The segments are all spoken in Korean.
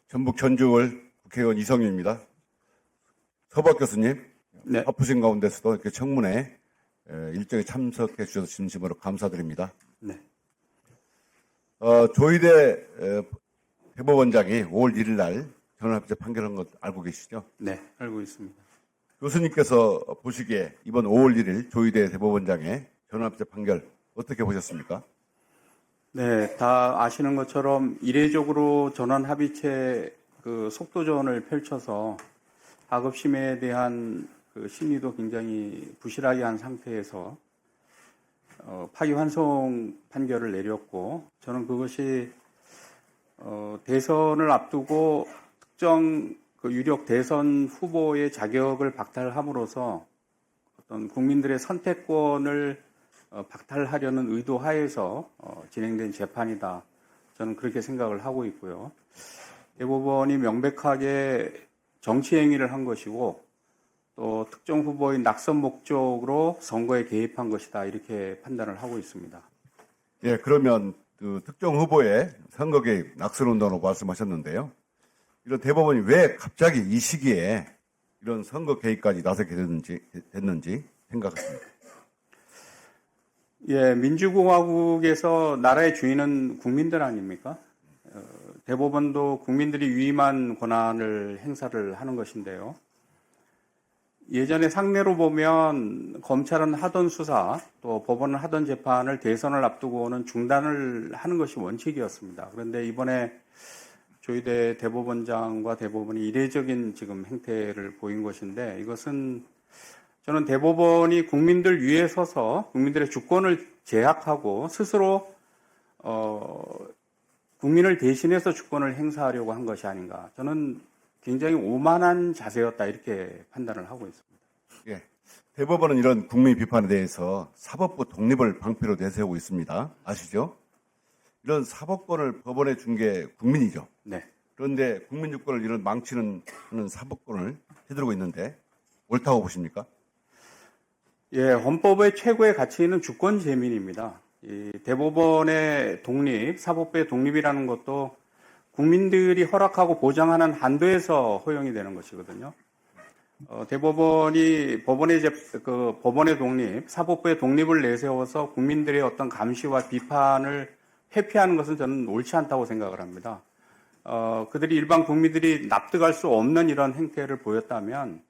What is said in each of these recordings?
전북 전주을 국회의원 이성윤입니다. 서박 교수님, 네. 바쁘신 가운데서도 이렇게 청문회 일정에 참석해 주셔서 진심으로 감사드립니다. 네. 조희대 대법원장이 5월 1일 날 전원합의체 판결한 것 알고 계시죠? 네, 알고 있습니다. 교수님께서 보시기에 이번 5월 1일 조희대 대법원장의 전원합의체 판결 어떻게 보셨습니까? 네, 다 아시는 것처럼 이례적으로 전원 합의체 그 속도전을 펼쳐서 하급심에 대한 그 심리도 굉장히 부실하게 한 상태에서 파기환송 판결을 내렸고, 저는 그것이 대선을 앞두고 특정 그 유력 대선 후보의 자격을 박탈함으로써 어떤 국민들의 선택권을 박탈하려는 의도 하에서 진행된 재판이다. 저는 그렇게 생각을 하고 있고요. 대법원이 명백하게 정치 행위를 한 것이고 또 특정 후보의 낙선 목적으로 선거에 개입한 것이다. 이렇게 판단을 하고 있습니다. 예, 그러면 그 특정 후보의 선거 개입, 낙선운동으로 말씀하셨는데요. 이런 대법원이 왜 갑자기 이 시기에 이런 선거 개입까지 나서게 됐는지 생각하십니까? 예, 민주공화국에서 나라의 주인은 국민들 아닙니까? 대법원도 국민들이 위임한 권한을 행사를 하는 것인데요. 예전에 상례로 보면 검찰은 하던 수사, 또 법원은 하던 재판을 대선을 앞두고는 중단을 하는 것이 원칙이었습니다. 그런데 이번에 조희대 대법원장과 대법원이 이례적인 지금 행태를 보인 것인데, 이것은 저는 대법원이 국민들 위에 서서 국민들의 주권을 제약하고 스스로 국민을 대신해서 주권을 행사하려고 한 것이 아닌가. 저는 굉장히 오만한 자세였다 이렇게 판단을 하고 있습니다. 예, 대법원은 이런 국민 비판에 대해서 사법부 독립을 방패로 내세우고 있습니다. 아시죠? 이런 사법권을 법원에 준 게 국민이죠. 네. 그런데 국민 주권을 이런 망치는 하는 사법권을 휘두르고 있는데 옳다고 보십니까? 예, 헌법의 최고의 가치는 주권 재민입니다. 이 대법원의 독립, 사법부의 독립이라는 것도 국민들이 허락하고 보장하는 한도에서 허용이 되는 것이거든요. 대법원이 법원의 독립, 사법부의 독립을 내세워서 국민들의 어떤 감시와 비판을 회피하는 것은 저는 옳지 않다고 생각을 합니다. 그들이 일반 국민들이 납득할 수 없는 이런 행태를 보였다면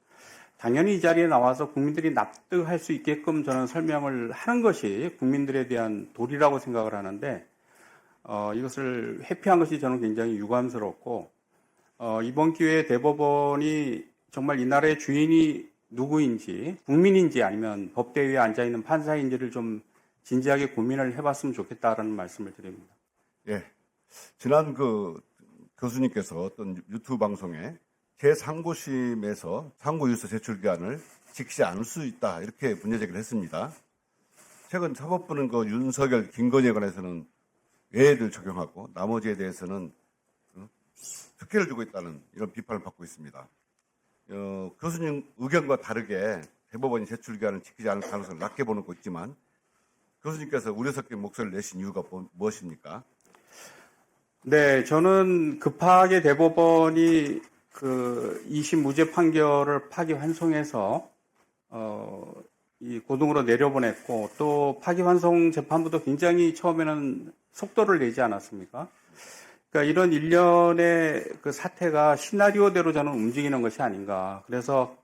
당연히 이 자리에 나와서 국민들이 납득할 수 있게끔 저는 설명을 하는 것이 국민들에 대한 도리라고 생각을 하는데 이것을 회피한 것이 저는 굉장히 유감스럽고 이번 기회에 대법원이 정말 이 나라의 주인이 누구인지 국민인지 아니면 법대 위에 앉아있는 판사인지를 좀 진지하게 고민을 해봤으면 좋겠다라는 말씀을 드립니다. 예, 지난 교수님께서 어떤 유튜브 방송에 제3고심에서 상고유서 제출 기한을 지키지 않을 수 있다 이렇게 문제 제기를 했습니다. 최근 사법부는 윤석열, 김건희에 관해서는 외해를 적용하고 나머지에 대해서는 특혜를 주고 있다는 이런 비판을 받고 있습니다. 교수님 의견과 다르게 대법원이 제출 기한을 지키지 않을 가능성을 낮게 보는 거 있지만 교수님께서 우려 섞인 목소리를 내신 이유가 무엇입니까? 네, 저는 급하게 대법원이 그 2심 무죄 판결을 파기환송해서 이 고등으로 내려보냈고 또 파기환송 재판부도 굉장히 처음에는 속도를 내지 않았습니까? 그러니까 이런 일련의 그 사태가 시나리오대로 저는 움직이는 것이 아닌가. 그래서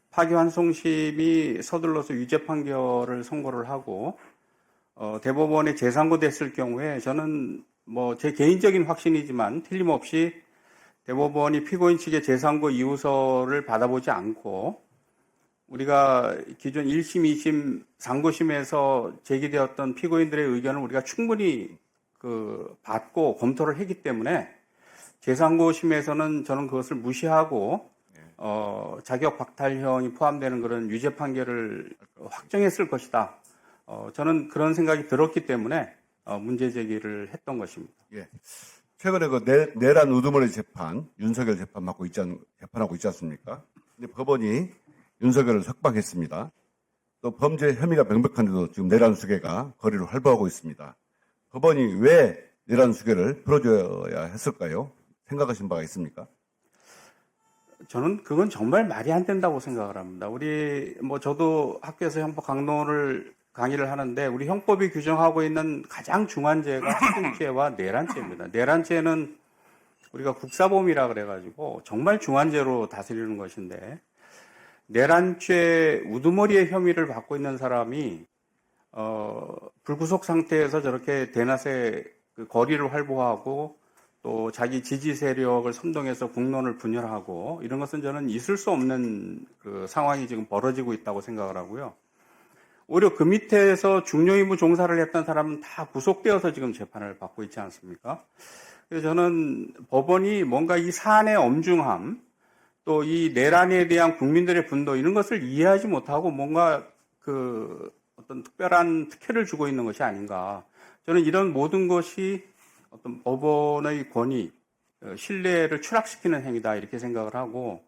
파기환송심이 서둘러서 유죄 판결을 선고를 하고 대법원에 재상고됐을 경우에 저는 제 개인적인 확신이지만 틀림없이 대법원이 피고인 측의 재상고 이유서를 받아보지 않고 우리가 기존 1심, 2심, 상고심에서 제기되었던 피고인들의 의견을 우리가 충분히 받고 검토를 했기 때문에 재상고심에서는 저는 그것을 무시하고 자격 박탈형이 포함되는 그런 유죄 판결을 확정했을 것이다. 저는 그런 생각이 들었기 때문에 문제 제기를 했던 것입니다. 예. 최근에 내란 우두머리 재판, 윤석열 재판하고 있지 않습니까? 근데 법원이 윤석열을 석방했습니다. 또 범죄 혐의가 명백한데도 지금 내란 수괴가 거리를 활보하고 있습니다. 법원이 왜 내란 수괴를 풀어줘야 했을까요? 생각하신 바가 있습니까? 저는 그건 정말 말이 안 된다고 생각을 합니다. 저도 학교에서 형법 강의를 하는데, 우리 형법이 규정하고 있는 가장 중한 죄가 살인죄와 내란죄입니다. 내란죄는 우리가 국사범이라 그래가지고 정말 중한 죄로 다스리는 것인데, 내란죄 우두머리의 혐의를 받고 있는 사람이 불구속 상태에서 저렇게 대낮에 그 거리를 활보하고 또 자기 지지 세력을 선동해서 국론을 분열하고 이런 것은 저는 있을 수 없는 그 상황이 지금 벌어지고 있다고 생각을 하고요. 오히려 그 밑에서 중요 임무 종사를 했던 사람은 다 구속되어서 지금 재판을 받고 있지 않습니까? 그래서 저는 법원이 뭔가 이 사안의 엄중함, 또 이 내란에 대한 국민들의 분노 이런 것을 이해하지 못하고 뭔가 그 어떤 특별한 특혜를 주고 있는 것이 아닌가. 저는 이런 모든 것이 어떤 법원의 권위, 신뢰를 추락시키는 행위다 이렇게 생각을 하고,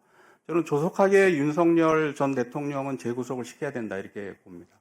저는 조속하게 윤석열 전 대통령은 재구속을 시켜야 된다 이렇게 봅니다.